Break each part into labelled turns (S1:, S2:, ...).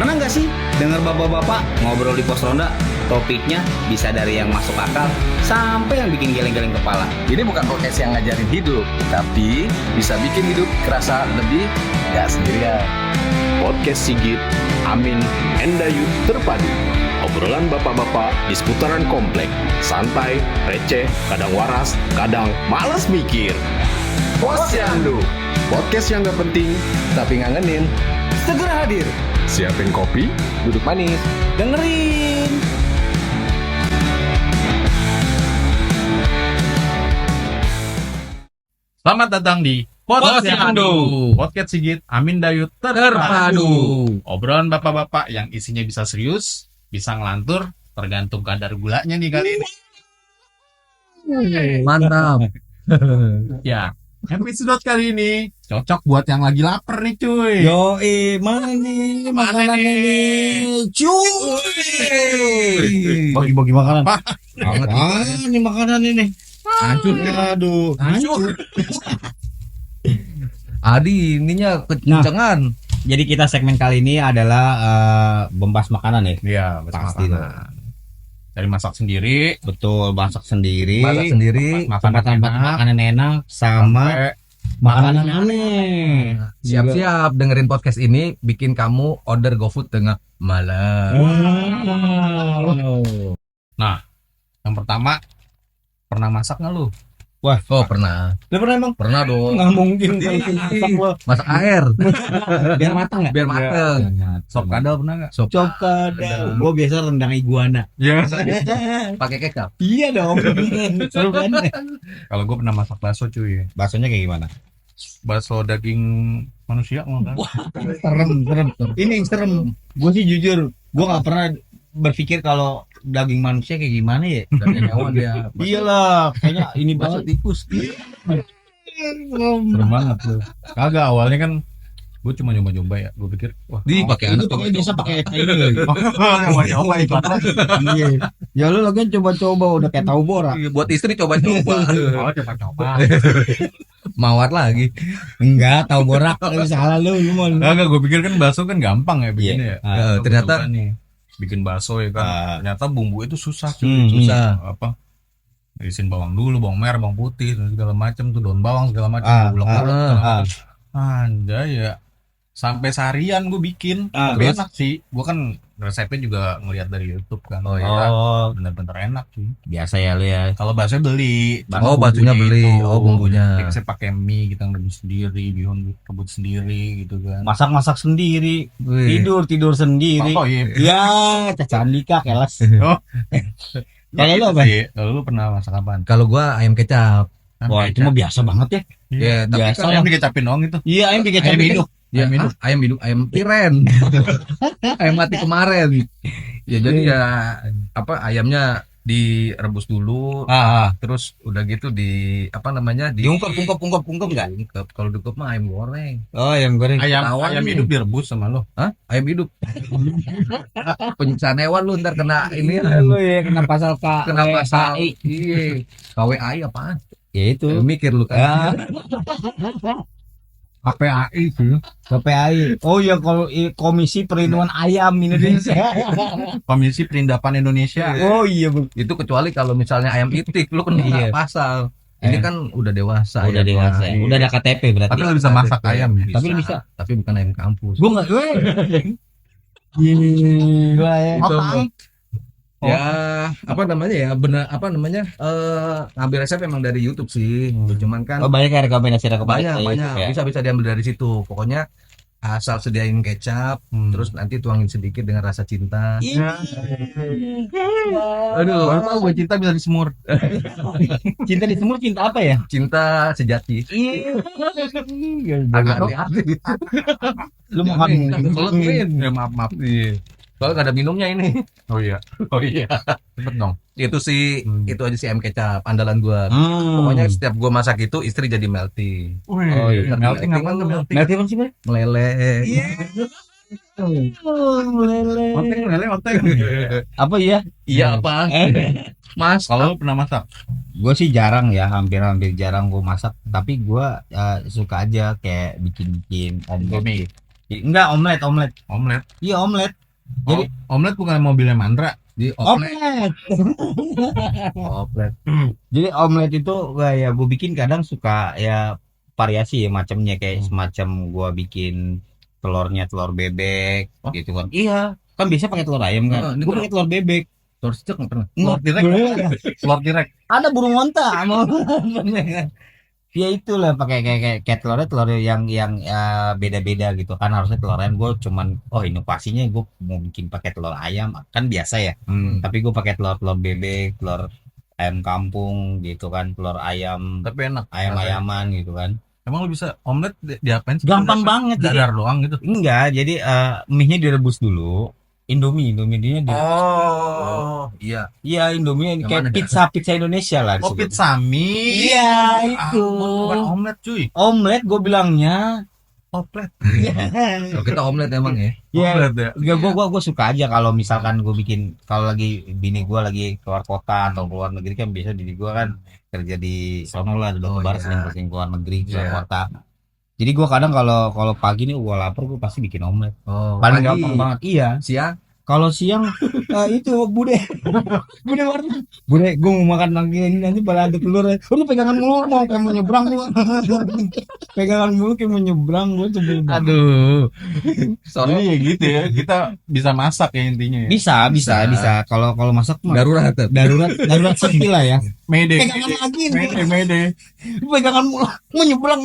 S1: Pernah nggak sih dengar bapak-bapak ngobrol di pos ronda? Topiknya bisa dari yang masuk akal sampai yang bikin geleng-geleng kepala.
S2: Ini bukan podcast yang ngajarin hidup, tapi bisa bikin hidup kerasa lebih gak sendirian.
S3: Podcast Sigit, Amin, Endayut terpadu. Obrolan bapak-bapak di seputaran komplek. Santai, receh, kadang waras, kadang malas mikir.
S2: Posyandu,
S3: Podcast yang gak penting, tapi ngangenin.
S1: Segera hadir.
S3: Siapin kopi,
S2: duduk manis.
S1: Dengerin.
S4: Selamat datang di
S1: Posyandu.
S4: Podcast Sigit, Amin Dayut terpadu. Obrolan bapak-bapak yang isinya bisa serius, bisa ngelantur, tergantung kadar gulanya nih kali ini.
S5: Mantap.
S4: Ya, episode kali ini cocok buat yang lagi lapar nih cuy.
S5: Yoi, mana nih makanannya nih? Cuy. Bagi-bagi makanan. Apaan nih makanan ini? Hancur. Aduh, hancur.
S6: Adi ininya kekencangan.
S5: Jadi kita segmen kali ini adalah membahas makanan ya.
S4: Iya,
S5: Pasti
S4: makanan. Dari masak sendiri,
S5: Betul, masak sendiri.
S6: Masak sendiri.
S4: makanan
S5: Tempat-tempat
S4: enak,
S5: makanan enak sama
S4: sampai
S5: makanan aneh.
S6: Siap-siap dengerin podcast ini, bikin kamu order GoFood tengah malam.
S4: yang pertama, pernah masak nggak lu?
S6: Oh, pernah.
S5: Lu pernah emang?
S6: Pernah dong.
S5: Nggak mungkin kalau masak lo.
S6: Masak air
S5: Biar matang nggak?
S6: biar mateng.
S4: Sop kadal pernah nggak?
S6: Sop
S5: Cokada. Gue biasa rendang iguana.
S4: Ya.
S6: pakai kecap.
S5: Iya dong. Seru kan?
S4: Kalau gue pernah masak bakso cuy.
S5: Baksonya kayak gimana?
S4: Bakso daging manusia mau kan?
S5: Serem. Ini yang serem. Gue sih jujur, gue nggak pernah berpikir kalau daging manusia kayak gimana ya.
S6: Daging hewan dia.
S5: Iyalah, kayaknya ini
S6: Bakso
S5: banget.
S6: tikus.
S4: Serem banget tuh. Kagak, awalnya kan gue cuma nyoba-nyoba ya. Gue pikir, wah,
S6: Di pakai
S5: Itu
S6: anak
S5: pakai biasa pakai ini.
S4: nyoba-nyoba itu.
S5: Iya. Ya lu lagi coba-coba udah kayak tahu borak.
S6: Buat istri coba-coba.
S4: Oh, coba-coba.
S6: Mawar lagi.
S5: Enggak, tahu borak. Lu salah lu mau.
S4: Kagak, gue pikir kan bakso kan gampang ya bikinnya ya.
S6: Ternyata
S4: Coba nih bikin bakso ya kan. Ternyata bumbu itu susah cuy.
S6: susah.
S4: Apa? Irisin bawang dulu, bawang merah, bawang putih, dan segala macam tuh, daun bawang segala macam, anjay ya. Sampai seharian gue bikin. Tapi enak sih. Gue kan resepnya juga ngeliat dari YouTube kan.
S6: Oh, iya.
S5: Oh,
S4: Bener-bener enak sih.
S5: biasa ya lu ya.
S4: Kalau bakso beli.
S6: Oh, baksonya beli. Oh, bumbunya.
S4: Saya pakai mie, kita rebus sendiri, bihun rebus sendiri gitu kan.
S5: Masak-masak sendiri,
S6: Wih.
S5: tidur sendiri.
S4: Oh iya.
S5: Ya, Caca Andika kelas.
S4: Oh.
S5: Kalau lu apa?
S4: Kalau lu pernah masak apaan?
S6: Kalau gua ayam kecap.
S5: Wah, itu mah biasa banget ya.
S6: Ya, tapi
S5: biasa.
S6: kan
S4: Ayam dikecapin doang itu.
S5: Iya, ayam dikecapin.
S4: Ayam hidup.
S6: ya, ayam hidup, ayam tiren. Ayam mati kemarin. Ya jadi ya apa ayamnya direbus dulu, terus udah gitu apa namanya
S5: Diungkep enggak?
S6: diungkep. Kalau diungkep mah ayam goreng.
S5: Oh, ayam goreng.
S4: Ayam hidup direbus sama lo.
S6: Hah? Ayam hidup. Penyiksaan hewan lu ntar kena ini
S5: Lu ya kena pasal
S6: kena pasal.
S5: KWAI.
S6: Iya. KWAI apaan?
S5: Ya itu.
S6: Mikir lu kan.
S4: KPAI sih.
S5: KPAI. Oh ya, kalau Komisi Perlindungan Ayam Indonesia.
S4: Komisi Perindapan Indonesia.
S5: Oh iya, Bu.
S6: Itu kecuali kalau misalnya ayam itik lu kena
S5: Iya.
S6: pasal. Ini kan udah dewasa.
S5: Udah
S6: ayamnya.
S5: dewasa.
S6: Iya.
S5: Udah ada KTP berarti.
S4: Tapi lu bisa masak ayam ya.
S5: Tapi lu bisa.
S6: Tapi bukan ayam kampus.
S5: Gua enggak. Gila ya.
S6: Ya, apa namanya ya? Benar apa namanya? Ngambil resep emang dari YouTube sih. Cuman kan
S5: Oh, banyak ya rekomendasi
S6: banyak
S5: ya.
S6: bisa diambil dari situ. Pokoknya asal sediain kecap, terus nanti tuangin sedikit dengan rasa cinta.
S4: Aduh, baru tahu gue cinta bisa disemur.
S5: Cinta di semur cinta apa ya?
S6: Cinta sejati. Agak hati-hati.
S5: Lu makan
S4: Ya maaf. Iya.
S6: Soalnya gak ada minumnya ini.
S4: Oh iya. Cepet dong.
S6: Itu sih, itu aja sih ayam kecap andalan gua. Pokoknya setiap gua masak itu istri jadi melty.
S4: Oh
S6: iya.
S4: Melting apa tuh melting?
S5: Melty apa sih, Bang?
S6: Meleleh.
S4: Oteng.
S5: Apa ya?
S6: Iya apa? Mas,
S4: Kalau lu pernah masak?
S5: Gue sih jarang ya, hampir jarang gue masak. Tapi gue suka aja kayak bikin
S4: Indomie.
S5: Enggak, omelet.
S4: Omelet.
S5: Iya, omelet. Jadi
S4: Omelet bukan mobilnya Mandra.
S6: Di omelet.
S5: omelet.
S6: Oplet.
S5: Jadi omelet itu ya gue bikin kadang suka ya variasi ya macamnya kayak semacam gue bikin telur bebek gitu kan. Iya, kan biasa pakai telur ayam kan.
S6: Ini
S5: Gue pakai telur bebek.
S6: Telur cicak nggak pernah.
S5: Telur direk.
S4: Telur direk.
S5: Ada burung onta mau. Ya itulah pakai kayak telur yang beda-beda gitu kan, harusnya telur ayam gue cuman inovasinya gue mau bikin pakai telur ayam kan biasa ya. Tapi gue pakai telur bebek, telur ayam kampung gitu kan, telur ayam
S4: Tapi enak.
S5: ayaman gitu kan.
S4: Emang lu bisa omelet diapain sih?
S5: Gampang banget jadi.
S4: Dadar doang gitu.
S5: Enggak, jadi mie-nya direbus dulu. Indomie dia
S6: Oh, iya.
S5: iya, Indomie
S6: Yang
S5: kayak
S6: mana,
S5: pizza Indonesia lah
S4: Oh,
S5: disebut.
S4: pizza mie.
S5: Iya,
S4: Ah,
S5: itu.
S4: bukan omelet cuy.
S5: Omelet gue bilangnya.
S4: Oplet.
S6: Kalau kita omelet emang ya.
S5: Iya.
S4: Omelet ya.
S5: Ya gue suka aja kalau misalkan gue bikin, kalau lagi bini gue lagi keluar kota atau keluar negeri kan biasa bini gue kan kerja di sono lah, udah
S6: Oh,
S5: kebar
S6: iya.
S5: sering keluar negeri, keluar
S6: Iya.
S5: kota. Jadi gue kadang kalau pagi nih gue lapar gue pasti bikin omelet.
S6: Oh,
S5: Paling
S6: pagi.
S5: gampang banget. Iya.
S6: Siang.
S5: Kalau siang itu bude warna. Bude gue mau makan lagi ini nanti pada ada telur. Udah pegangan mulu mau kayak mau nyebrang gue. Pegangan mulu kayak mau nyebrang gue sebel banget.
S4: Aduh.
S6: Soalnya
S4: Jadi ya gitu ya. Kita bisa masak ya intinya ya.
S5: Bisa. Kalau masak mah
S6: darurat.
S5: darurat sipil lah ya.
S4: Mede.
S5: Pegangan lagi
S4: Mede.
S5: pegangan mulu mau nyebrang.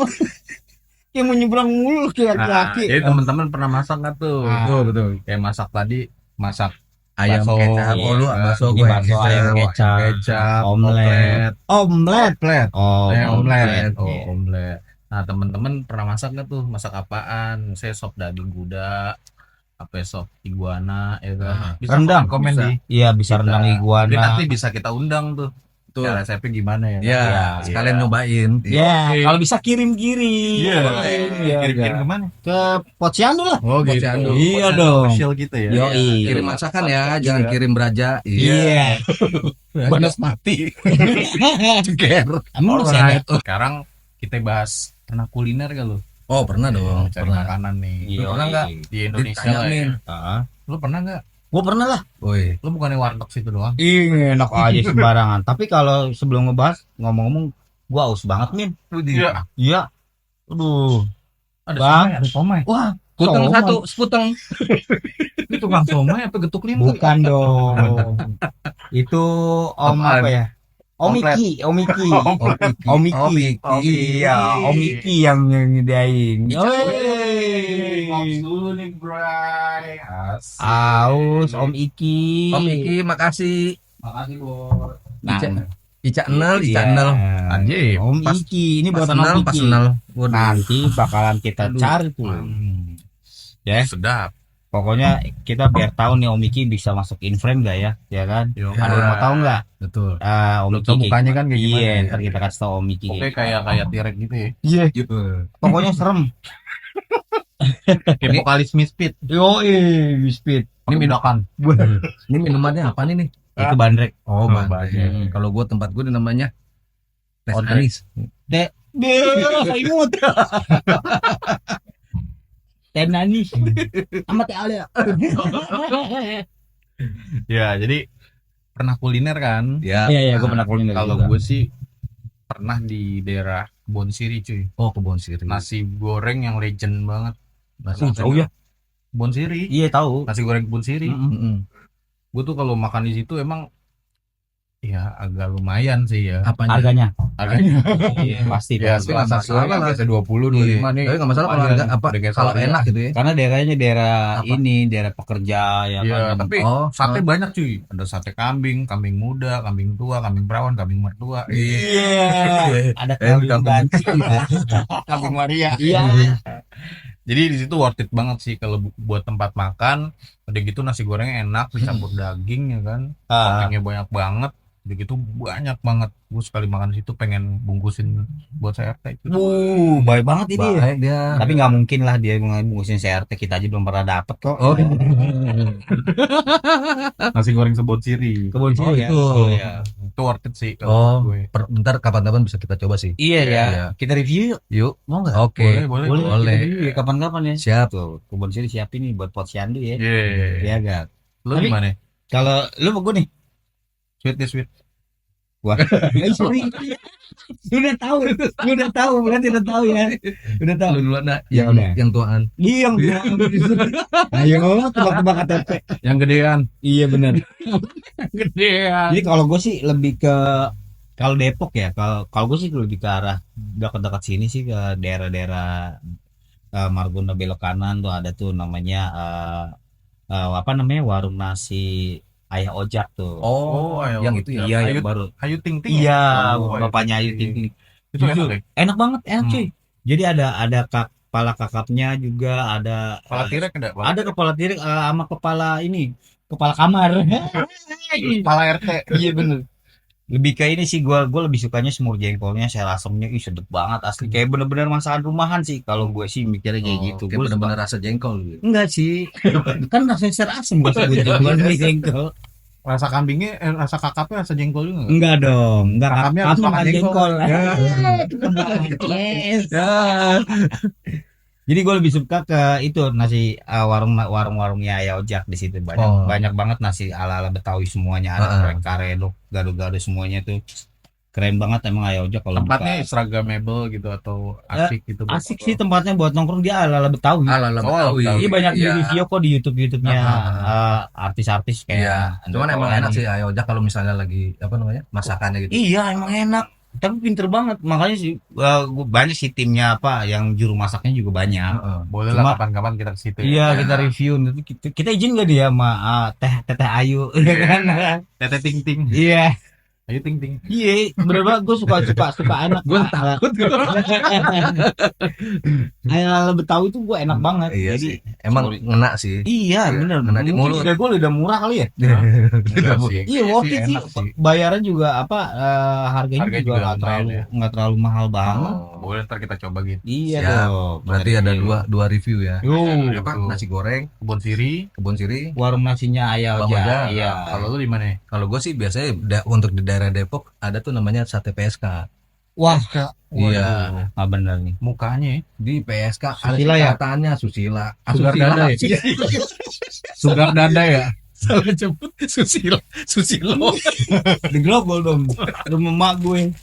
S5: Kayak mau nyebrang mulu kayak
S4: Nah,
S5: laki.
S4: jadi teman-teman pernah masak nggak tuh?
S5: Ah.
S4: Betul. Kayak masak tadi, masak
S6: Ayam
S4: bakso.
S6: kecap. Oh, lu
S4: Iya.
S6: bakso
S5: Ini
S6: gue.
S5: bakso ayam kecap,
S4: kecap,
S5: omelet.
S4: Omelet.
S5: Oh,
S4: Omelet. Oh,
S5: Iya.
S4: omelet. Nah, teman-teman pernah masak nggak tuh? Masak apaan? Saya sop daging kuda, apa sop iguana, ya kan? Bisa
S5: Rendang.
S4: komen
S6: Bisa.
S4: di.
S5: Iya, bisa rendang
S4: Jadi
S5: iguana.
S4: nanti bisa kita undang tuh.
S6: Tuh.
S4: Ya, resepnya gimana ya?
S6: Ya,
S5: Iya.
S6: sekalian nyobain.
S5: Ya, kalau bisa kirim-kirim.
S4: Iya.
S5: Iya,
S4: Kirim-kirim kemana?
S5: ke Posyandu lah.
S4: Oh,
S6: gitu. Posyandu.
S5: Iya dong.
S4: Official gitu ya.
S5: Yoi.
S6: Kirim masakan ya, jangan kirim beraja.
S5: Iya.
S4: Bonus mati.
S5: Ceger. Emang masih ada?
S4: Alright. Sekarang kita bahas pernah kuliner gak lu?
S6: Oh, pernah dong.
S4: Cari
S6: Pernah.
S4: makanan nih.
S5: Iya.
S6: Pernah nggak?
S4: Di Indonesia lah ya.
S6: Ditanyain.
S5: Heeh.
S4: Lu pernah nggak?
S5: Gua pernah lah.
S6: Woi.
S4: Lu bukannya warteg situ doang?
S5: Ih, enak aja sembarangan. Tapi kalau sebelum ngebahas, ngomong-ngomong, gua aus banget, Min.
S4: Iya.
S5: Iya. Aduh.
S4: Ada
S5: Bang.
S4: somai, ada somai.
S5: Wah,
S6: Puteng
S5: somai.
S6: satu, seputeng.
S4: Itu tukang somai apa getuk lintang?
S5: Bukan dong. Itu Om
S4: Apaan?
S5: apa ya? Omiki. Iya, Omiki yang nyediain.
S4: Hey, ngopi dulu nih, Bray. Asik.
S5: Aus, Om Iki.
S6: Om Iki, makasih.
S4: Makasih, Bor.
S5: Nah,
S6: Ica Enel.
S4: Anjir,
S5: Om
S4: pas-
S5: Iki, ini buat
S6: Personal,
S5: Om Iki.
S6: personal.
S5: Nanti bakalan kita
S6: Aduh.
S5: cari tuh. Ya,
S4: Sedap.
S5: pokoknya kita biar tahu nih Om Iki bisa masuk in frame gak ya, ya kan?
S4: Yo,
S5: Ada yang mau tahu nggak?
S6: Betul.
S5: Om
S4: Lu
S5: Iki
S4: tau
S5: kayak
S4: mukanya
S5: gimana?
S4: kan kayak gimana
S5: Iya,
S4: ya?
S5: ntar kita kasih tahu Om Iki.
S4: Oke, kayak T-Rex gitu ya.
S5: Iya, pokoknya serem.
S4: Kayak vokalis Misfit.
S5: Yo, Speed.
S4: Ini bedakan.
S6: Ini minumannya apa nih?
S5: Itu bandrek.
S6: Oh,
S4: Bandrek.
S6: bandrek. Kalau gua tempat gua namanya teh
S4: Odrek.
S6: anis.
S5: Deh, imut. Teh nanis. Sama teh ale.
S4: Ya, jadi pernah kuliner kan?
S6: Ya.
S5: Iya, gue pernah kuliner.
S4: Kalau
S5: juga.
S4: gue sih pernah di daerah Kebon Siri, cuy.
S6: Oh, Kebon Siri.
S4: Nasi goreng yang legend banget. Nasi
S5: Jauh ya?
S4: Kebon Siri.
S5: Iya, tahu.
S4: Nasi goreng Kebon Siri.
S6: Mm-mm.
S4: Gue tuh kalau makan di situ emang ya agak lumayan sih ya.
S6: Apanya?
S5: Harganya.
S4: Harganya.
S5: Iya, pasti.
S4: Ya,
S5: pasti.
S6: nggak masalah lah.
S4: biasa 20, 25 nih.
S6: Tapi nggak masalah kalau harga apa? Kalau enak gitu ya.
S5: Karena daerahnya daerah
S6: Apa?
S5: ini, daerah pekerja ya
S4: Iya,
S5: kan.
S4: tapi
S6: Oh,
S4: sate banyak cuy. Ada sate kambing, kambing muda, kambing tua, kambing perawan, kambing mertua.
S5: Iya. Ada
S6: kambing.
S5: kambing ganti. Kambing Maria. Iya.
S4: Jadi di situ worth it banget sih kalau buat tempat makan. Udah gitu nasi gorengnya enak, dicampur daging ya kan. Toppingnya banyak banget. Udah gitu banyak banget. Gue sekali makan di situ pengen bungkusin buat CRT itu.
S5: Baik banget ini.
S6: baik dia.
S5: Tapi nggak mungkin lah dia ngurusin CRT, kita aja belum pernah dapet kok.
S6: Oh,
S4: Nasi goreng Kebon Siri.
S5: Kebun
S6: Oh,
S5: siri ya.
S6: itu.
S5: Oh, iya.
S4: Itu worth it sih
S6: Oh,
S4: kalau gue.
S6: bentar kapan-kapan bisa kita coba sih.
S5: Iya ya.
S6: Iya.
S5: Kita review yuk.
S6: Yuk.
S5: Mau nggak?
S6: Oke.
S4: Boleh.
S6: Boleh.
S5: Kita review ya kapan-kapan ya.
S6: Siap.
S5: Tuh, kebun siri siapin nih buat posyandu ya.
S4: Iya.
S5: Iya gak?
S4: Lu
S5: Tapi-
S4: gimana?
S5: Kalau lu mau gue nih.
S4: Sweet.
S5: Wah. Udah tahu, berarti udah tahu ya. Udah tahu.
S6: Lu duluan dah.
S5: Ya
S6: Yang
S5: udah.
S6: yang tuaan.
S5: Iya, ayo tebak-tebak KTP.
S4: Yang gedean.
S5: Iya benar.
S4: Gedean.
S5: Jadi kalau gue sih lebih ke kalau Depok ya, kalau gue sih lebih ke arah dekat-dekat sini sih ke daerah-daerah Margonda belok kanan tuh ada tuh namanya apa namanya warung nasi Ayah Ojak tuh.
S6: Oh,
S4: ayo.
S6: yang itu ya.
S5: Iya,
S4: Ayu-
S5: yang baru.
S4: Ayu Ting Ting.
S5: Iya,
S4: Oh,
S5: bapaknya
S4: Ayu
S5: Ayu Ting Ting.
S4: Itu enak deh.
S5: Enak banget, enak cuy. Jadi ada kepala kakapnya juga, ada
S4: Kepala tirek ada.
S5: ada kepala tirik sama kepala ini, kepala kamar.
S4: Kepala RT.
S5: Iya bener. Lebih ke ini sih gua lebih sukanya semur jengkolnya, sayur asemnya sedep banget asli kayak bener-bener masakan rumahan sih kalau gue sih mikirnya kayak gitu.
S6: Kayak
S5: Gua
S6: bener-bener rasa jengkol gitu.
S5: enggak sih. Kan rasanya sayur asem gua sebut jengkol.
S4: Rasa kambingnya, rasa kakapnya rasa jengkol juga nggak?
S5: Enggak dong, enggak
S4: Kakapnya harus
S5: kakap
S4: makan
S5: makan
S4: jengkol.
S5: jengkol. Yes. Jadi gue lebih suka ke itu nasi warungnya Ayah Ojak di situ
S6: Oh.
S5: banyak banget nasi ala-ala Betawi semuanya ada karedok gado-gado semuanya tuh keren banget emang Ayah Ojak kalau
S4: Tempatnya
S5: buka.
S4: Instagramable gitu atau asik gitu.
S5: Asik sih tempatnya buat nongkrong dia ala-ala Betawi.
S6: Ala-ala Betawi.
S5: Iya banyak di
S6: Iya.
S5: video kok di YouTube-nya artis-artis
S6: Iya.
S5: kayak.
S6: Cuman emang
S5: Andokoani.
S6: enak sih Ayo Ojak kalau misalnya lagi apa namanya? Masakannya gitu.
S5: Iya emang enak. Tapi pinter banget makanya sih banyak sih timnya apa yang juru masaknya juga banyak.
S6: Heeh.
S4: Boleh
S5: Cuma-
S4: lah kapan-kapan kita ke situ.
S5: Iya kita review nanti kita izin gak dia sama Teteh Ayu kan?
S4: Tete Ting Ting.
S5: Iya
S4: Ayu Ting Ting.
S5: iya bener banget gue suka enak.
S6: Gue takut.
S5: Ayam Betawi tuh gue enak banget.
S6: Iya
S5: Jadi
S6: sih. Emang ngena sih.
S5: iya bener.
S6: Ngena di mulut.
S5: Udah gue udah murah kali ya.
S4: Enggak sih.
S5: Iya worth it sih.
S4: Enak sih.
S5: Bayaran juga apa harganya
S4: Harganya
S5: juga
S4: juga
S5: nggak terlalu
S4: lumayan
S5: nggak terlalu mahal banget.
S4: Boleh ntar kita coba gitu.
S5: Iya
S6: Siap.
S5: dong.
S6: Berarti ada dua review ya.
S5: Yo,
S6: Apa? Nasi goreng,
S4: Kebun Siri.
S6: kebun siri.
S5: warung nasinya Ayah
S6: Bang
S5: Ojak.
S6: Ojak.
S5: Iya.
S4: Kalau lu di mana?
S6: Kalau gue sih biasanya untuk di daerah Depok ada tuh namanya sate PSK.
S5: Wah,
S6: Iya.
S5: nggak bener nih.
S4: Mukanya ya.
S6: Di PSK
S5: Susila
S6: ada
S5: ya?
S6: katanya Susila.
S4: Sugar dada ya? Sugar dada ya.
S6: Salah jemput Susilo.
S5: Di global dong. Rumah mak gue.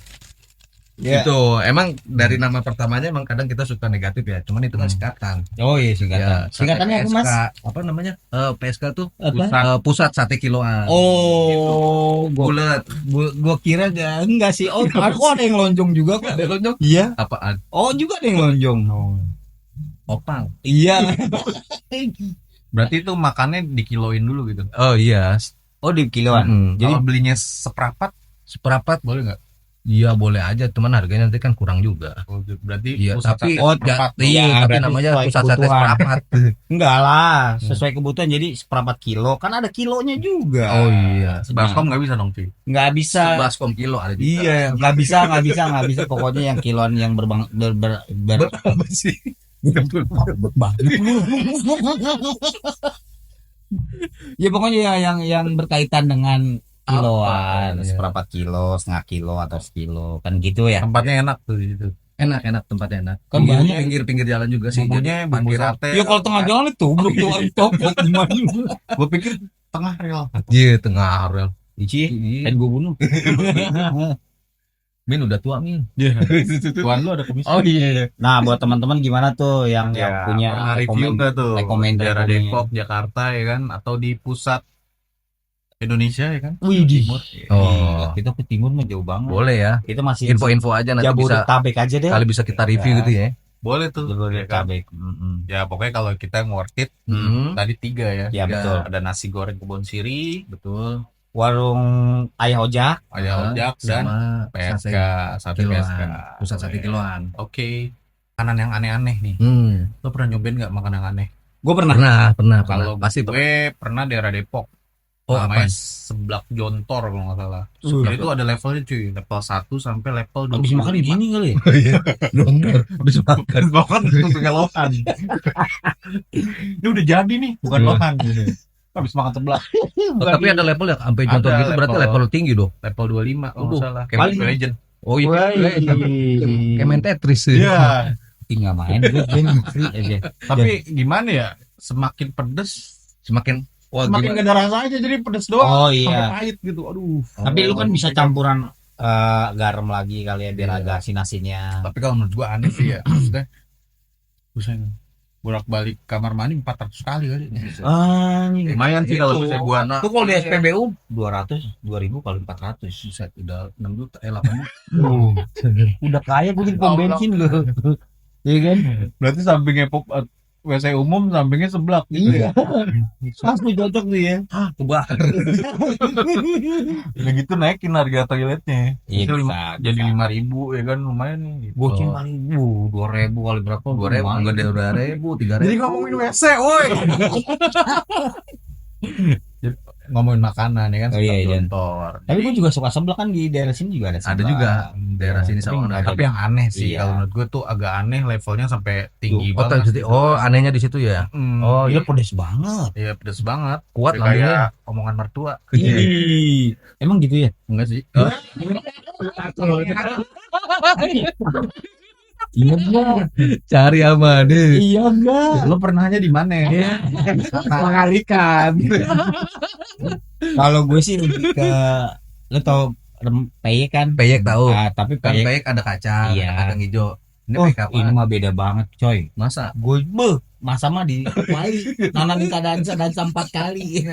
S5: Ya.
S6: Itu emang dari nama pertamanya emang kadang kita suka negatif ya. Cuman itu kan singkatan.
S5: Oh iya singkatan.
S6: Ya,
S5: Singkatannya apa
S6: PSK.
S5: mas?
S6: Apa namanya? PSK tuh
S5: Apa?
S6: pusat sate kiloan.
S5: Oh,
S6: Bulat.
S5: gua kira enggak sih. Oh, aku ada yang lonjong juga kok.
S6: Ada lonjong?
S5: Iya.
S6: Apaan?
S5: Oh, juga ada yang lonjong.
S6: Opang.
S5: Iya.
S4: Berarti itu makannya dikiloin dulu gitu.
S6: Oh iya.
S5: Oh, di kiloan.
S6: Jadi
S4: Jadi belinya seperapat
S6: seperempat
S4: boleh nggak?
S6: iya boleh aja, cuman harganya nanti kan kurang juga.
S4: Berarti
S6: Iya,
S4: pusat
S6: tapi
S4: sate seperempat tuh.
S6: iya, tapi
S5: berarti
S6: namanya
S5: sesuai
S6: pusat sate
S5: kebutuhan.
S6: seperempat.
S5: Enggak lah, sesuai kebutuhan jadi seperempat kilo. Kan ada kilonya juga.
S6: Oh iya.
S4: Baskom nggak bisa dong cuy.
S5: Nggak bisa.
S6: Baskom kilo ada juga.
S5: Iya, nggak bisa. Pokoknya yang kiloan yang
S6: Apa sih?
S5: ya pokoknya yang berkaitan dengan kiloan,
S6: Apa?
S5: seperempat kilo, setengah kilo atau sekilo, kan gitu ya.
S4: Tempatnya enak tuh di situ.
S6: Enak tempatnya enak.
S5: Kan
S6: Pinggir-
S5: banyak.
S6: pinggir-pinggir jalan juga sih.
S4: Bumbunya
S6: Jadi
S4: bumbu
S6: parkiran.
S4: sate.
S5: Ya kalau tengah jalan itu bro, topok gimana?
S4: Gue pikir tengah rel.
S6: Iya, tengah rel.
S5: Ici,
S6: Iya.
S5: kan gue bunuh.
S6: Min udah tua Min.
S4: Tuan lu ada komisi.
S6: Oh iya.
S5: Nah, buat teman-teman gimana tuh yang
S4: Ya,
S5: punya
S4: pernah review nggak tuh
S5: rekomend-
S4: daerah
S5: rekomend.
S4: Depok, Jakarta ya kan, atau di pusat Indonesia ya kan?
S5: Wih,
S4: Timur.
S6: Oh.
S5: kita ke timur mah jauh banget.
S6: Boleh ya.
S5: Kita masih
S6: Info-info aja nanti bisa
S5: Jabodetabek aja deh.
S6: kali bisa kita review
S5: Ya.
S6: gitu ya.
S4: Boleh tuh. Ya, kan?
S5: Jabodetabek. Mm-mm.
S4: Ya pokoknya kalau kita worth it,
S6: Hmm.
S4: tadi 3 ya.
S5: Ya
S6: Ya.
S5: betul.
S4: Ada nasi goreng Kebun Siri,
S6: Betul.
S5: Warung Ayah Ojak.
S4: Ayah Ojak dan
S6: sama
S4: PSK, sate
S6: kiloan.
S4: PSK.
S6: Pusat sate kiloan.
S4: Oke. Makanan yang aneh-aneh nih. Lo pernah nyobain nggak makanan yang aneh?
S5: Gue pernah.
S6: Pernah.
S4: Kalau
S6: Pasti
S4: gue pernah daerah Depok.
S6: Oh,
S4: namanya
S6: apa?
S4: Seblak Jontor kalau nggak salah.
S5: Uh,
S4: Jadi itu ada levelnya cuy, level 1 sampai level 25.
S5: Habis makan di sini kali ya?
S6: Habis makan.
S4: Bahkan untuk lohan. Ini udah jadi nih, bukan
S6: Iya.
S4: lohan. Habis makan seblak.
S6: Oh, tapi ada level ya sampai jontor
S4: Ada
S6: gitu berarti
S4: level.
S6: level tinggi dong.
S4: Level 25 kalau
S6: Waduh,
S4: nggak salah.
S6: kayak
S4: Paling legend.
S6: Oh iya. Kayak main Tetris.
S4: Iya.
S5: Tinggal main gue game free aja.
S4: Tapi gimana ya? Semakin pedes,
S6: Semakin wah
S4: semakin
S6: gimana?
S4: gak ada rasa aja, jadi pedes doang.
S5: Oh
S4: Sampai
S5: iya.
S4: pahit gitu. Aduh.
S5: Tapi lu kan bisa campuran garam lagi kali ya biar
S6: Iya.
S5: agak asin-asinnya.
S4: Tapi kalau menurut gua aneh sih ya. Maksudnya buset, bolak-balik kamar mandi 400 kali kali. Lumayan sih kalau saya buat.
S5: Tuh kalau di SPBU 200, 2000 kali 400.
S6: Buset, udah 6 juta 8 juta.
S5: Udah kaya gue pom bensin lu. Iya kan?
S4: Berarti sampingnya WC umum, sampingnya seblak gitu ya.
S5: Pasti cocok tuh ya.
S6: Kebakar.
S4: Udah gitu naikin harga toiletnya.
S5: Iya
S4: Itu
S5: bisa.
S4: jadi 5.000 ya kan, lumayan nih.
S5: Bocin paling 2000 kali berapa?
S6: 2.000 enggak ada 2.000, 3.000.
S4: Jadi ngomongin WC, woi. Ngomongin makanan ya kan,
S5: Oh, iya,
S4: seblak
S5: iya.
S4: jontor.
S5: Tapi gue juga suka seblak kan di daerah sini juga ada
S6: Ada
S5: seblak.
S6: juga daerah sini
S5: Tapi
S6: sama
S5: nggak ada.
S4: Tapi yang aneh sih,
S5: Iya.
S4: kalau menurut gue tuh agak aneh levelnya sampai tinggi
S6: Oh,
S4: banget.
S6: jadi anehnya di situ ya.
S4: Oh,
S5: Iya pedes banget.
S4: iya pedes banget.
S6: Kuat
S4: Kayak
S6: lambungnya.
S4: omongan mertua.
S5: Ih, emang gitu ya?
S6: Enggak sih.
S5: Iya enggak?
S6: Cari aman deh.
S5: Iya enggak?
S4: Lo pernahnya di mana ya?
S5: Mengalikan. Kalau gue sih lebih ke lo tau peyek kan?
S6: Peyek tahu.
S5: Tapi
S6: Kan
S5: peyek.
S6: peyek ada kacang,
S5: Iya.
S6: ada kacang hijau. Ini
S5: Oh,
S6: peyek apa?
S5: ini mah beda banget, coy.
S6: Masa?
S5: Gue masa mah di Bali nanamin dansa 4 kali.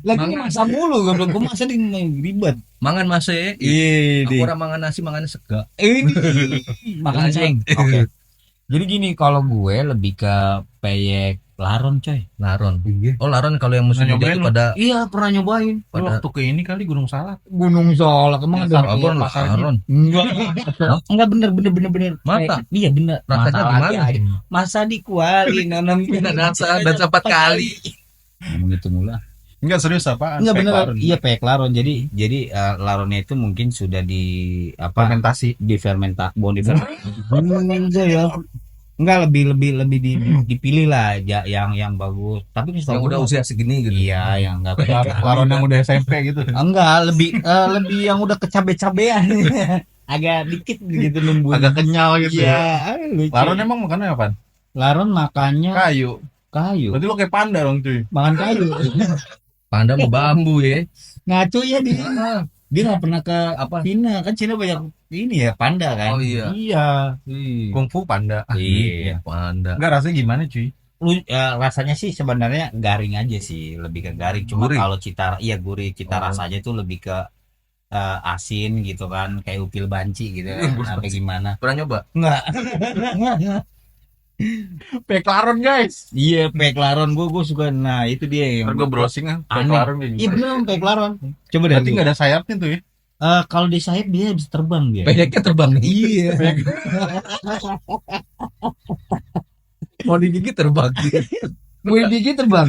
S5: Lagi masa mulu gue masa di ribet.
S6: Mangan masih.
S5: Iya,
S6: Aku orang mangan nasi, mangan sega.
S5: ini makan ceng. Oke. Jadi gini, kalau gue lebih ke peyek laron, coy.
S6: Laron. Oh, laron kalau yang musim
S4: Pernah
S6: hujan
S4: nyobain
S6: itu
S4: lu?
S6: pada
S5: Iya, pernah nyobain.
S4: Lo
S6: pada
S4: waktu ke ini kali Gunung Salak.
S5: Gunung Solak emang ada.
S6: Laron, laron.
S5: Enggak bener.
S6: Mata?
S5: Iya bener.
S6: Rasanya
S5: Masa
S6: gimana?
S5: lagi, masa dikuali nanam
S6: Dansa 4 kali.
S5: Ngomong itu mulu.
S4: Enggak serius apaan?
S5: Enggak
S4: Peyek
S5: bener.
S4: laron.
S5: Iya peyek laron. Jadi laronnya itu mungkin sudah di apa?
S4: Fermentasi.
S5: Difermentasi. Ya. Enggak lebih dipilih lah yang bagus. Tapi
S6: Yang udah usia segini gitu.
S5: Iya, yang enggak
S4: Laron yang udah SMP gitu.
S5: enggak lebih yang udah kecabe-cabean. Agak dikit gitu nungguin.
S4: Agak kenyal gitu ya.
S5: Iya, lucu.
S4: Laron emang makannya apa?
S5: Laron makannya
S4: Kayu.
S5: kayu.
S4: Berarti lo kayak panda dong cuy.
S5: Makan kayu.
S6: Panda mau bambu ya.
S5: Ngaco ya dia. Dia nggak pernah ke
S6: Apa?
S5: Cina, kan Cina banyak ini ya panda kan.
S6: Oh, iya.
S5: Iya.
S4: Kungfu panda.
S5: Iya.
S6: Panda.
S4: Enggak, rasanya gimana cuy?
S5: Rasanya sih sebenarnya garing aja sih, lebih ke garing. Cuma
S6: Gurih?
S5: kalau gurih, cita
S6: Oh.
S5: rasanya tuh lebih ke asin gitu kan, kayak upil banci gitu.
S6: Upil
S5: Apa
S6: banci.
S5: gimana?
S6: Pernah nyoba?
S5: Enggak.
S4: Peyek laron guys.
S5: Iya, peyek laron gue suka. Nah, itu dia yang
S4: Ntar gue browsing kan. Peyek
S5: Aneh.
S4: laron kayak
S5: Iya
S4: gimana.
S5: bener peyek laron. Coba deh.
S4: Berarti nggak ada sayapnya tuh ya?
S5: Kalau di sayap dia bisa terbang dia.
S6: Peyeknya terbang nih.
S5: Iya.
S6: Mau digigit terbang.
S5: Mau digigit terbang.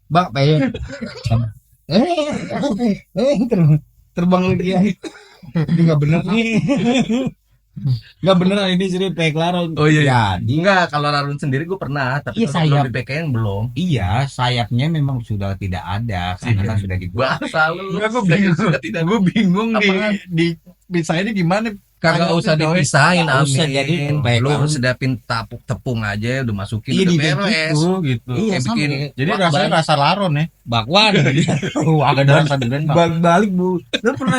S5: Bang, peyek. Terbang lagi ya. Ini nggak bener nih. Nggak beneran ini jadi peyek laron.
S6: Oh, iya, iya.
S5: Jadi
S6: Enggak, kalau larun sendiri gue pernah, tapi
S5: Iya,
S6: kalau belum
S5: sayap.
S6: dipekein belum.
S5: iya sayapnya memang sudah tidak ada karena kan sudah dibuat.
S6: Bahasa lu.
S4: Enggak, gue bingung.
S6: Sudah tidak.
S4: Gue bingung
S6: Apaan?
S4: di pisahinnya gimana?
S6: Kagak usah dipisahin,
S5: Nggak usah,
S6: amin.
S5: jadi peyek
S6: Lu
S5: larun.
S6: sedapin tepung aja, udah masukin,
S5: Iya,
S6: udah
S5: di
S6: beres.
S4: gitu.
S5: Iya,
S6: Kayak
S5: sama
S6: bikin
S5: kayak
S4: Jadi
S6: wakban.
S4: rasanya rasa laron ya.
S5: bakwan.
S4: Agak ada rasa durian bang.
S5: Balik Bu. Lu pernah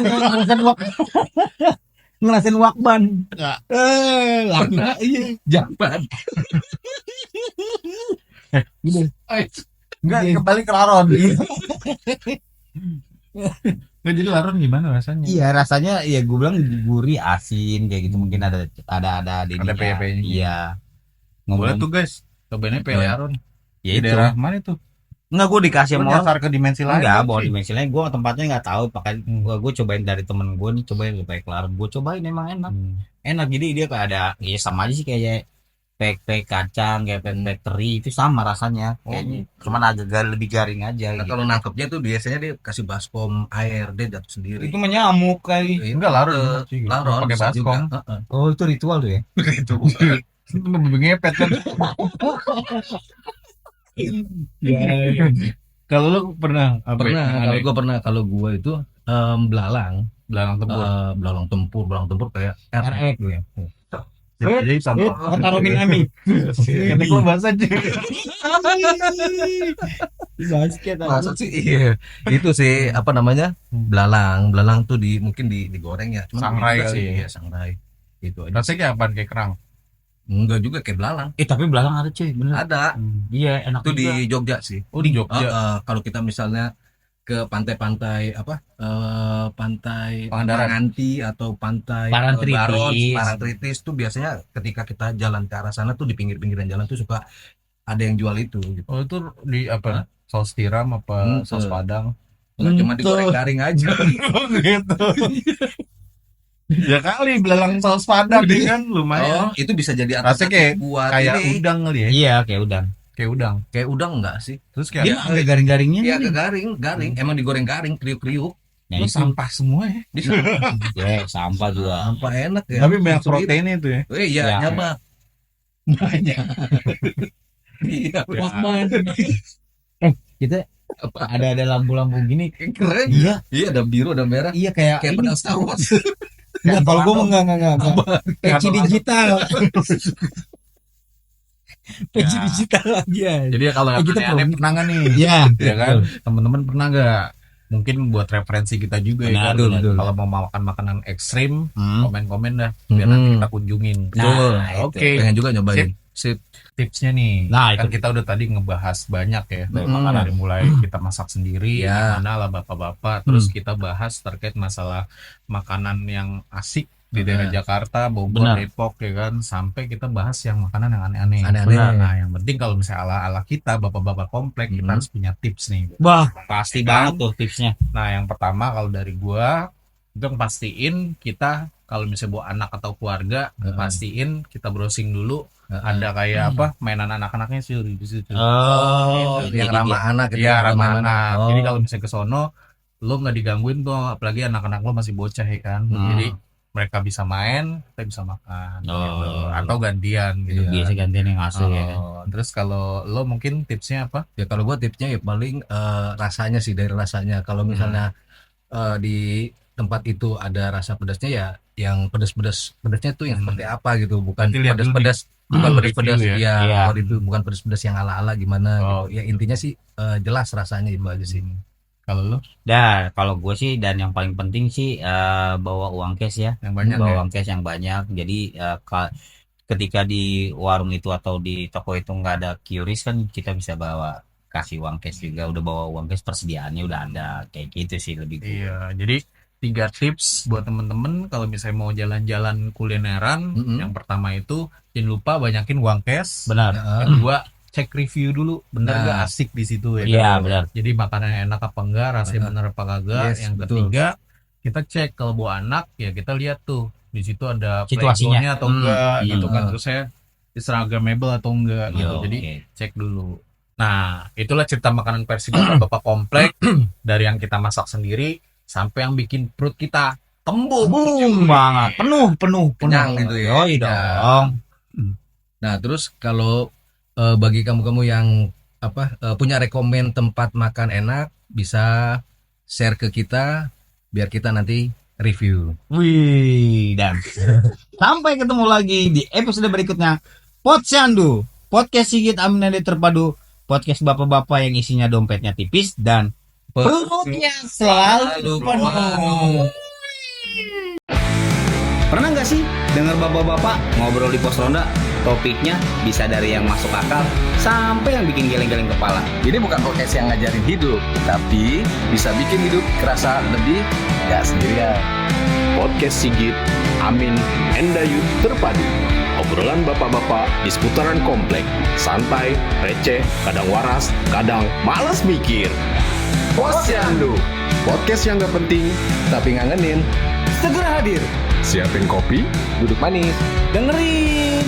S5: ngerasain wakban?
S4: Nggak.
S5: Lakna iya.
S6: Jamban.
S4: Enggak,
S5: Iya.
S4: kembali ke laron. Nggak, jadi laron gimana rasanya?
S5: Iya rasanya ya gue bilang gurih asin kayak gitu mungkin ada
S4: Ada peyek-peyeknya.
S5: Iya.
S4: Boleh
S5: Ngomong
S4: tuh guys. Cobain peyek laron.
S5: ya
S4: Di
S5: itu.
S4: daerah mana tuh?
S5: Enggak gue dikasih
S4: Lu
S5: sama orang.
S4: nyasar ke dimensi lain.
S5: Enggak,
S4: kan,
S5: bawa
S4: sih?
S5: dimensi lain. Gue tempatnya nggak tahu. Pakai gue cobain dari temen gue nih, cobain peyek laron. Gue cobain emang enak. Enak jadi dia kayak ada ya sama aja sih kayak peyek kacang kayak peyek teri itu sama rasanya kayaknya. Cuman agak lebih garing aja.
S6: Nah,
S5: Gitu.
S6: kalau nangkepnya tuh biasanya dia kasih baskom air, dia jatuh sendiri.
S5: Itu menyamuk kali.
S4: Enggak, laron.
S6: Laron
S4: Pakai
S6: bisa juga.
S4: baskom.
S6: Heeh.
S5: Oh itu ritual tuh ya.
S6: Itu.
S4: Itu ngepet kan. Kalau lu pernah apa?
S6: Pernah,
S4: yang
S6: kalau
S4: aneh?
S6: gue pernah, kalau gue itu belalang
S4: Belalang tempur.
S6: belalang tempur kayak
S5: RX.
S6: ya.
S4: Jadi contoh.
S5: Taruh Minami.
S4: Ketik lu bahasa aja.
S5: Basket.
S6: Masa sih iya. Itu sih apa namanya? Belalang tuh mungkin digoreng ya. Cuman
S4: Sangrai
S6: juga
S4: kali
S6: sih,
S4: ya.
S6: iya, sangrai. Gitu aja.
S4: Rasanya kayak apaan? Kayak kerang.
S6: Enggak juga kayak belalang.
S5: Tapi belalang ada cuy, bener.
S6: Ada.
S5: Iya, enak
S6: Itu di
S5: juga.
S6: Jogja sih.
S4: Oh di Jogja.
S6: Kalau kita misalnya ke pantai-pantai pantai
S4: Pangandaran.
S6: Panganti atau pantai
S5: Parangtritis.
S6: Baron, Parangtritis tuh biasanya ketika kita jalan ke arah sana tuh di pinggir-pinggiran jalan tuh suka ada yang jual itu gitu.
S4: Oh itu di apa? Saus tiram apa saus padang?
S6: Nggak cuma digoreng garing aja.
S4: Gitu. Ya kali belalang saus padang dia kan lumayan.
S6: Oh, itu bisa jadi
S4: Rasanya kayak
S6: buat
S4: kayak
S6: ini.
S4: udang kali ya.
S5: Iya, kayak udang.
S4: Kayak udang.
S6: Kayak udang enggak sih?
S4: Terus kayak
S5: Dia ada garing-garingnya.
S6: Iya,
S5: nih.
S6: ke garing. Emang digoreng garing, kriuk-kriuk.
S5: Nah,
S4: lu
S5: itu
S4: sampah semua ya.
S6: Bisa
S5: ya, sampah juga.
S6: apa enak ya.
S4: Tapi banyak
S6: Sulit.
S4: proteinnya itu ya.
S6: Iya,
S5: Ya.
S6: nyamak.
S4: Banyak.
S6: Iya,
S5: Kita ada lampu-lampu gini.
S6: keren.
S5: Iya,
S6: Iya, ada biru, ada merah.
S5: iya kayak
S6: Kayak
S5: ini.
S6: pedang Star Wars.
S5: Enggak, kalau gua enggak. Peci digital. Peci
S4: Ya.
S5: digital lagi ya.
S4: Jadi ya kalau
S5: kita
S4: aneh-aneh
S5: belum-
S4: pernah nggak nih?
S5: Iya,
S4: Ya kan? Teman-teman pernah nggak? Mungkin buat referensi kita juga ya
S5: Benar,
S4: kan.
S5: betul.
S4: Kalau mau makan makanan ekstrim,
S5: Hmm.
S4: komen-komen dah biar nanti kita kunjungin.
S6: Betul.
S4: Oke.
S6: Pengen juga nyobain. Sip.
S4: Tipsnya nih.
S5: Nah,
S4: Kan
S5: itu.
S4: kita udah tadi ngebahas banyak ya dari
S6: Hmm.
S4: makanan dari mulai kita masak sendiri,
S6: Ya.
S4: gimana lah bapak-bapak. Terus kita bahas terkait masalah makanan yang asik di daerah Jakarta, Bogor,
S5: Benar.
S4: Depok ya kan, sampai kita bahas yang makanan yang aneh-aneh.
S6: Aneh-aneh.
S4: Benar. Nah, yang penting kalau misalnya ala-ala kita bapak-bapak komplek kita
S6: Hmm.
S4: harus punya tips nih.
S5: Wah, pasti
S4: Kan?
S5: banget tuh tipsnya.
S4: Nah, yang pertama kalau dari gua itu yang pastiin kita kalau misalnya bawa anak atau keluarga, pastiin kita browsing dulu ada kayak apa mainan anak-anaknya sih di situ.
S5: Oh,
S6: Yang ramah anak gitu.
S4: Iya, ramah anak.
S6: Oh.
S4: Jadi kalau misalnya ke sono lo nggak digangguin tuh, apalagi anak-anak lo masih bocah ya kan. Jadi mereka bisa main, kita bisa makan gitu. Atau gantian gitu.
S6: Iya.
S5: biasa gantian yang asli ya.
S4: Terus kalau lo mungkin tipsnya apa?
S6: Ya kalau gua tipsnya ya paling rasanya sih, dari rasanya. Kalau misalnya di tempat itu ada rasa pedasnya ya yang pedasnya tuh yang seperti apa gitu, bukan
S4: Nanti lihat dulu
S6: pedas-pedas, bukan
S4: review
S6: pedas-pedas
S4: ya.
S6: ya,
S5: Iya.
S6: kalau itu bukan pedas-pedas yang ala-ala gimana
S4: Oh.
S6: gitu. Ya intinya sih jelas rasanya itu aja sih.
S4: Kalau lo
S5: Dan kalau gue sih dan yang paling penting sih bawa uang cash ya.
S4: yang banyak
S5: Bawa
S4: ya?
S5: uang cash yang banyak. Jadi ketika di warung itu atau di toko itu nggak ada QRIS kan kita bisa bawa kasih uang cash juga. Udah bawa uang cash, persediaannya udah ada kayak gitu sih lebih.
S4: Iya, jadi 3 tips buat temen-temen kalau misalnya mau jalan-jalan kulineran. Yang pertama itu jangan lupa banyakin uang cash.
S5: Benar.
S4: Yang kedua cek review dulu, bener
S6: Nah.
S4: gak asik di situ ya.
S5: Iya,
S4: kan?
S5: benar.
S4: Jadi makanannya enak apa enggak, rasanya bener apa kagak.
S6: Yes,
S4: Yang
S6: betul.
S4: ketiga kita cek kalau bawa anak ya kita lihat tuh di situ ada
S5: Situasinya.
S4: playgroundnya atau enggak
S5: Iya.
S4: gitu kan. Terus saya Instagramable atau enggak gitu.
S5: Yo,
S4: Jadi
S5: oke.
S4: cek dulu. Nah, itulah cerita makanan versi bapak komplek dari yang kita masak sendiri sampai yang bikin perut kita tembung.
S5: banget. Penuh.
S6: Kenyang gitu ya.
S5: Oh, iya dong.
S6: Nah, terus kalau bagi kamu-kamu yang punya rekomen tempat makan enak, bisa share ke kita biar kita nanti review.
S5: Wih, dan sampai ketemu lagi di episode berikutnya. Posyandu, podcast Sigit Aminandi Terpadu, podcast bapak-bapak yang isinya dompetnya tipis dan perutnya selalu penuh.
S1: Pernah nggak sih dengar bapak-bapak ngobrol di pos ronda? Topiknya bisa dari yang masuk akal sampai yang bikin geleng-geleng kepala.
S2: Ini bukan podcast yang ngajarin hidup, tapi bisa bikin hidup kerasa lebih gak sendirian.
S3: Podcast Sigit, Amin, Endayu Terpadu. Obrolan bapak-bapak di seputaran komplek. Santai, receh, kadang waras, kadang malas mikir.
S2: Posyandu,
S3: Podcast yang gak penting,
S2: tapi ngangenin.
S1: Segera hadir,
S3: siapin kopi,
S2: Duduk manis.
S1: dengerin.